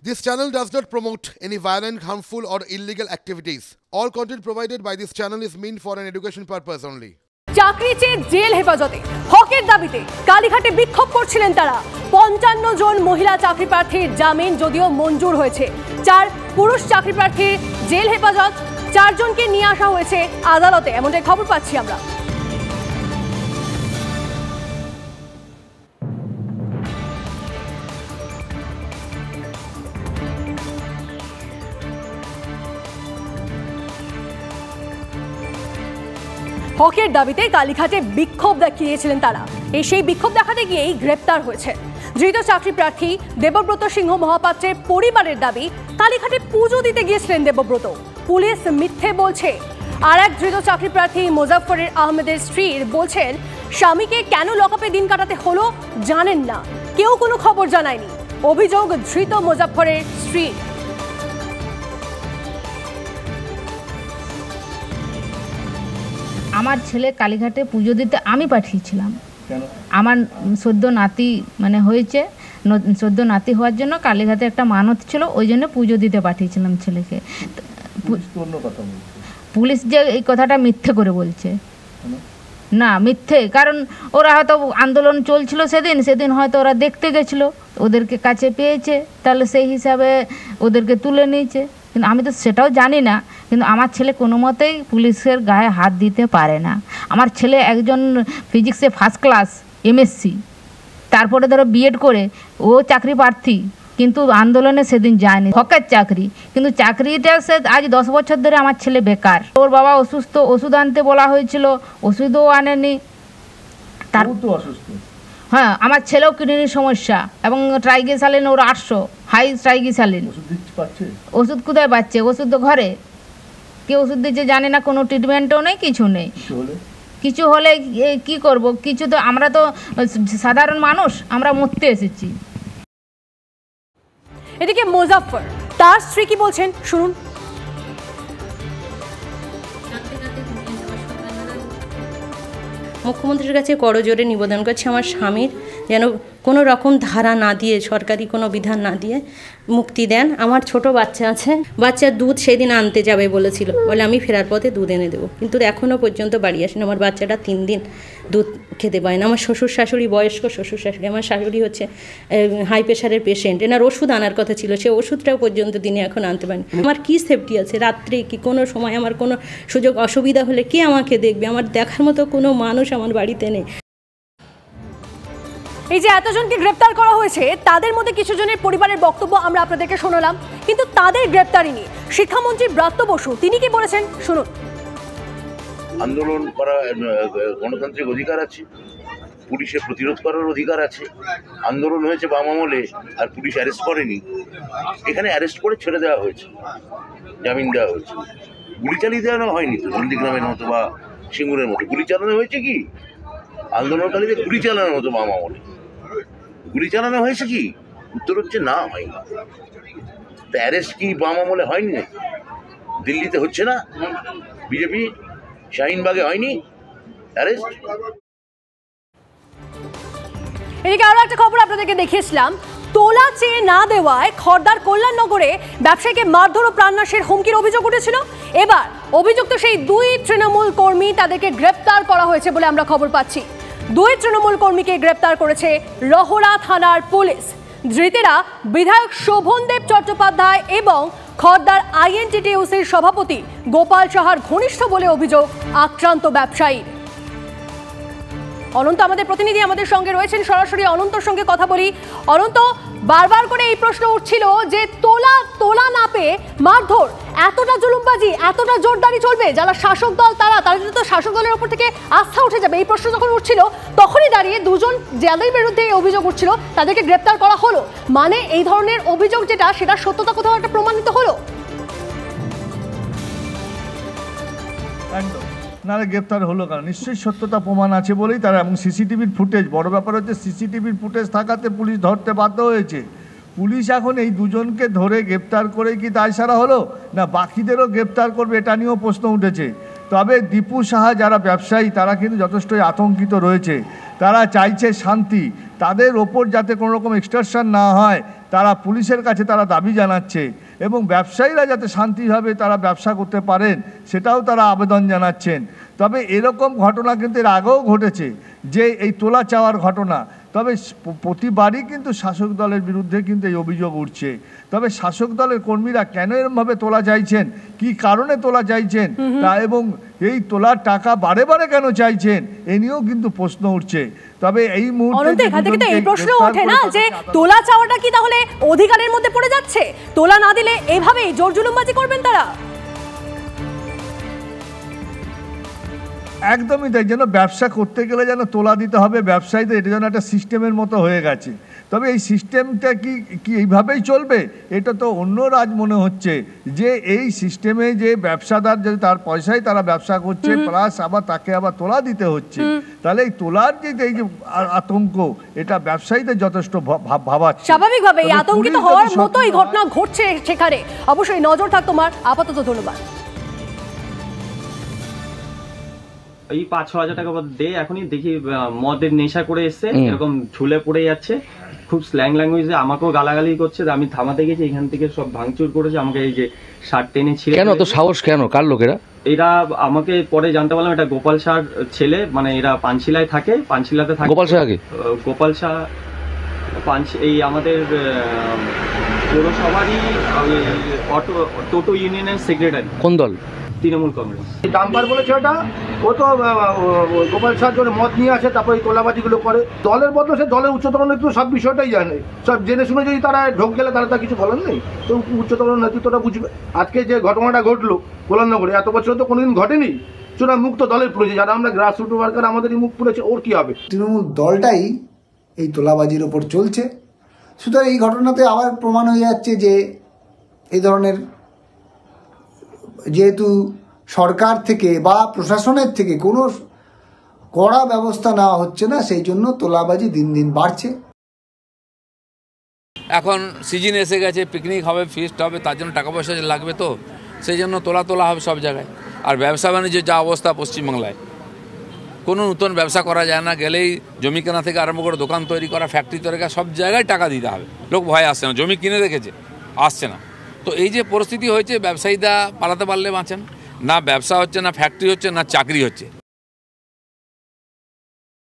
This channel does not promote any violent, harmful, or illegal activities. All content provided by this channel is meant for an education purpose only. চাকরি চেয়ে jail হেফাজতে হকের দাবিতে কালীঘাটে বিক্ষোভ করছিলেন তারা। ৫৫ জন মহিলা চাকরি প্রার্থীর জামিন যদিও মঞ্জুর হয়েছে, ৪ পুরুষ চাকরি প্রার্থীর জেল হেফাজত, ৪ জনকে নিয়ে আসা হয়েছে আদালতে, এমনটাই খবর পাচ্ছি আমরা। হকের দাবিতে কালীঘাটে বিক্ষোভ দেখিয়েছিলেন তারা। সেই বিক্ষোভ দেখাতে গিয়েই গ্রেপ্তার হয়েছে ধৃত চাকরি প্রার্থী দেবব্রত সিংহ মহাপাত্রের পরিবারের দাবি, কালীঘাটে পুজো দিতে গিয়েছিলেন দেবব্রত, পুলিশ মিথ্যে বলছে। আর এক ধৃত চাকরি প্রার্থী মোজাফফর আহমেদের স্ত্রী বলছেন, স্বামীকে কেন লকআপে দিন কাটাতে হলো জানেন না, কেউ কোনো খবর জানায়নি। অভিযোগ ধৃত মোজাফফরের স্ত্রী। আমার ছেলে কালীঘাটে পুজো দিতে আমি পাঠিয়েছিলাম। আমার সদ্য নাতি হয়েছে, সদ্য নাতি হওয়ার জন্য কালীঘাটে একটা মানত ছিল, ওই জন্য পুজো দিতে পাঠিয়েছিলাম ছেলেকে। পুলিশ যে এই কথাটা মিথ্যে করে বলছে, না মিথ্যে, কারণ ওরা হয়তো আন্দোলন চলছিল সেদিন হয়তো ওরা দেখতে গেছিলো, ওদেরকে কাছে পেয়েছে, তাহলে সেই হিসাবে ওদেরকে তুলে নিয়েছে। কিন্তু আমি তো সেটাও জানি না, কিন্তু আমার ছেলে কোনো মতেই পুলিশের গায়ে হাত দিতে পারে না। আমার ছেলে একজন ফিজিক্সে ফার্স্ট ক্লাস এমএসসি, তারপরে ধরো বিএড করে ও চাকরি প্রার্থী, কিন্তু আন্দোলনে সেদিন যায়নি, হকের চাকরি, কিন্তু চাকরিটা সে আজ 10 বছর ধরে আমার ছেলে বেকার। ওর বাবা অসুস্থ, ওষুধ আনতে বলা হয়েছিল, ওষুধও আনেনি। তার তো অসুস্থ, হ্যাঁ, আমার ছেলেও কিডনির সমস্যা এবং ট্রাইগ্লিসারিড ওর 800 হাই ট্রাইগ্লিসারিড। ওষুধ কোথায় পাচ্ছে? ওষুধ তো ঘরে, কে ওষুধ দিচ্ছে জানি না, কোনো ট্রিটমেন্টও নেই, কিছু নেই। কিছু হলে কি করব? কিছু তো, আমরা তো সাধারণ মানুষ, আমরা মরতে এসেছি। এদিকে মোজাফফর, তার স্ত্রী কি বলছেন শুনুন। মুখ্যমন্ত্রীর কাছে করজোরে নিবেদন করছি, আমার স্বামীর যেন কোনো রকম ধারা না দিয়ে, সরকারি কোনো বিধান না দিয়ে মুক্তি দেন। আমার ছোট বাচ্চা আছে, বাচ্চার দুধ সেদিন আনতে যাবে বলেছিল, বলে আমি ফেরার পথে দুধ এনে দেবো, কিন্তু এখনও পর্যন্ত বাড়ি আসেনি। আমার বাচ্চাটা 3 দিন দুধ খেতে পায় না। আমার শ্বশুর শাশুড়ি, বয়স্ক শ্বশুর শাশুড়ি, আমার শাশুড়ি হচ্ছে হাই প্রেশারের পেশেন্ট, এনার ওষুধ আনার কথা ছিল, সে ওষুধটাও পর্যন্ত তিনি এখন আনতে পারেন। আমার কি সেফটি আছে? রাত্রে কি কোনো সময় আমার কোনো সুযোগ অসুবিধা হলে কে আমাকে দেখবে? আমার দেখার মতো কোনো মানুষ আমার বাড়িতে নেই। এই যে এতজনকে গ্রেপ্তার করা হয়েছে, তাদের মধ্যে কিছু জনের পরিবারের বক্তব্য আমরা আপনাদেরকে শোনালাম, কিন্তু তাদের গ্রেপ্তারি নিয়ে শিক্ষামন্ত্রী ব্রাত্য বসু তিনি কি বলেছেন শুনুন। আন্দোলন করা গণতান্ত্রিক অধিকার আছে, পুলিশের প্রতিরোধ করার অধিকার আছে। আন্দোলন হয়েছে বাম আমলে, আর পুলিশ অ্যারেস্ট করেনি, এখানে অ্যারেস্ট করে ছেড়ে দেওয়া হয়েছে, জামিন দেওয়া হয়েছে। গুলি চালিয়ে দেওয়ানো হয়নি তো, নন্দীগ্রামের মতো বা সিঙ্গুরের মতো। গুলি চালানো হয়েছে কি আন্দোলনকারীদের? গুলি চালানোর মতো বাম আমলে গুলি চালানো হয়েছে কি? উত্তর হচ্ছে না, হয়নি। তা অ্যারেস্ট কি বাম আমলে হয়নি? দিল্লিতে হচ্ছে না? বিজেপি শাহিনবাগে হয়নি অ্যারেস্ট? এদিকে আরো একটা খবর আপনাদেরকে দেখিয়েছিলাম, তোলা চেয়ে না দেওয়ায় খড়দার কল্যাণনগরে ব্যবসায়ীকে মারধর ও প্রাণনাশের হুমকির অভিযোগ উঠেছিল। এবার অভিযুক্ত সেই 2 তৃণমূল কর্মী, তাদেরকে গ্রেপ্তার করা হয়েছে বলে আমরা খবর পাচ্ছি। 2 তৃণমূল কর্মীকে গ্রেপ্তার করেছে রহরা থানার পুলিশ। ধৃতেরা বিধায়ক শোভনদেব চট্টোপাধ্যায় এবং খড়দার আইএনটিটিইউসির সভাপতি গোপাল সাহার ঘনিষ্ঠ বলে অভিযোগ আক্রান্ত ব্যবসায়ী। অনন্ত আমাদের প্রতিনিধি আমাদের সঙ্গে রয়েছেন, সরাসরি অনন্তর সঙ্গে কথা বলি। অনন্ত, বারবার করে এই প্রশ্ন উঠছিল যে তোলা না পেয়ে মারধর, এতটা জুলুমবাজি, এতটা জোরদারি চলবে? যারা শাসক দল তাদের তো শাসক দলের উপর থেকে আস্থা উঠে যাবে। এই প্রশ্ন যখন উঠছিল তখনই দাঁড়িয়ে 2 জন যাদের বিরুদ্ধে এই অভিযোগ উঠছিল তাদেরকে গ্রেপ্তার করা হলো, মানে এই ধরনের অভিযোগ যেটা, সেটা সত্যতা কোথাও একটা প্রমাণিত হলো। নারে গ্রেপ্তার হলো কারণ নিশ্চয়ই সত্যতা প্রমাণ আছে বলেই তারা, এবং সিসিটিভির ফুটেজ, বড় ব্যাপার হচ্ছে সিসিটিভির ফুটেজ থাকাতে পুলিশ ধরতে বাধ্য হয়েছে। পুলিশ এখন এই 2 জনকে ধরে গ্রেপ্তার করে কি দায় সারা হলো, না বাকিদেরও গ্রেপ্তার করবে, এটা নিয়েও প্রশ্ন উঠেছে। তবে দীপু সাহা যারা ব্যবসায়ী, তারা কিন্তু যথেষ্টই আতঙ্কিত রয়েছে। তারা চাইছে শান্তি, তাদের ওপর যাতে কোনো রকম এক্সটর্শন না হয়, তারা পুলিশের কাছে তারা দাবি জানাচ্ছে এবং ব্যবসায়ীরা যাতে শান্তিভাবে তারা ব্যবসা করতে পারেন সেটাও তারা আবেদন জানাচ্ছেন। তবে এরকম ঘটনা কিন্তু এর আগেও ঘটেছে, যে এই তোলা চাওয়ার ঘটনা। তবে প্রতিবারই কিন্তু শাসক দলের বিরুদ্ধে কিন্তু এই অভিযোগ উঠছে। তবে শাসক দলের কর্মীরা কেন এরমভাবে তোলা চাইছেন, কি কারণে তোলা চাইছেন, তা এবং এই তোলার টাকা বারে বারে কেন চাইছেন, এ নিয়েও কিন্তু প্রশ্ন উঠছে। তবে এই মুহূর্তে এখান থেকে তো এই প্রশ্ন ওঠে না যে তোলা চাওয়াটা কি তাহলে অধিকারের মধ্যে পড়ে যাচ্ছে? তোলা না দিলে এভাবেই জোর জুলুমবাজি করবেন তারা? একদমই তাই, যেন ব্যবসা করতে গেলে যেন তোলা দিতে হবে ব্যবসায়ীদের, এটা যেন একটা সিস্টেমের মতো হয়ে গেছে। তবে এই সিস্টেমটা কি এইভাবেই চলবে? এটা তো অন্য রাজ মনে হচ্ছে, যে এই সিস্টেমে যে ব্যবসাদার যদি তার পয়সায় তারা ব্যবসা করছে প্লাস আবার তাকে আবার তোলা দিতে হচ্ছে, তাহলে এই তোলার যে এই যে আতঙ্ক, এটা ব্যবসায়ীদের যথেষ্ট ভাবাচ্ছে। স্বাভাবিকভাবে এই আতঙ্কিত হওয়ার মতো এই ঘটনা ঘটছে সেখানে, অবশ্যই নজর থাক তোমার। আপাতত ধন্যবাদ। এই 5-6 হাজার টাকা দে, এখনই দেখি মদের নেশা করে এসছে, এরকম ঝুলে পড়ে যাচ্ছে, খুব স্ল্যাং ল্যাঙ্গুয়েজে আমাকেও গালাগালি করছে। আমি থামাতে গেছি, এখান থেকে সব ভাঙচুর করেছে, আমাকে এই যে শার্ট টেনে ছিঁড়ে। কেন তো সাহস, কেন, কার লোকেরা? এরা আমাকে পরে জানতে পারলাম এটা গোপাল শাহর ছেলে, মানে এরা পানশিলায় থাকে, পানশিলাতে থাকে। গোপাল শাহ আগে? গোপাল শাহ এই আমাদের পৌরসভারই টোটো ইউনিয়নের সেক্রেটারি। কোন দল? তৃণমূল কংগ্রেস। ডাম্পার বলেছে ওটা, ও তো গোপাল শাহ জন্য মদ নিয়ে আসে, তারপরে এই তোলাবাজিগুলো করে। দলের বদলে সে দলের উচ্চতর নেতৃত্ব সব বিষয়টাই জানে, সব জেনে শুনে যদি তারা ঢোক গেলে তারা তা কিছু বলেন নেই, তো উচ্চতর নেতৃত্বটা বুঝবে। আজকে যে ঘটনাটা ঘটলো কল্যাণনগরে, এত বছর তো কোনোদিন ঘটেনি। চোরা মুখ তো দলের পুড়েছে, যারা আমরা গ্রাসরুট ওয়ার্কার, আমাদেরই মুখ পুড়েছে, ওর কি হবে? তৃণমূল দলটাই এই তোলাবাজির ওপর চলছে। সুতরাং এই ঘটনাতে আবার প্রমাণ হয়ে যাচ্ছে যে এই ধরনের, যেহেতু সরকার থেকে বা প্রশাসনের থেকে কোনো কড়া ব্যবস্থা নেওয়া হচ্ছে না, সেই জন্য তোলাবাজি দিন দিন বাড়ছে। এখন সিজন এসে গেছে, পিকনিক হবে, ফিস্ট হবে, তার জন্য টাকা পয়সা লাগবে, তো সেই জন্য তোলা হবে সব জায়গায়। আর ব্যবসা বাণিজ্যের যা অবস্থা পশ্চিমবাংলায়, কোনো নতুন ব্যবসা করা যায় না, গেলেই জমি কেনা থেকে আরম্ভ করে দোকান তৈরি করা, ফ্যাক্টরি তৈরি করা, সব জায়গায় টাকা দিতে হবে। লোক ভয় আসছে না, জমি কিনে রেখেছে, আসছে না। তো এই যে পরিস্থিতি হয়েছে, ব্যবসায়ীরা পালাতে পারলে বাঁচেন না, ব্যবসা হচ্ছে না, ফ্যাক্টরি হচ্ছে না, চাকরি হচ্ছে।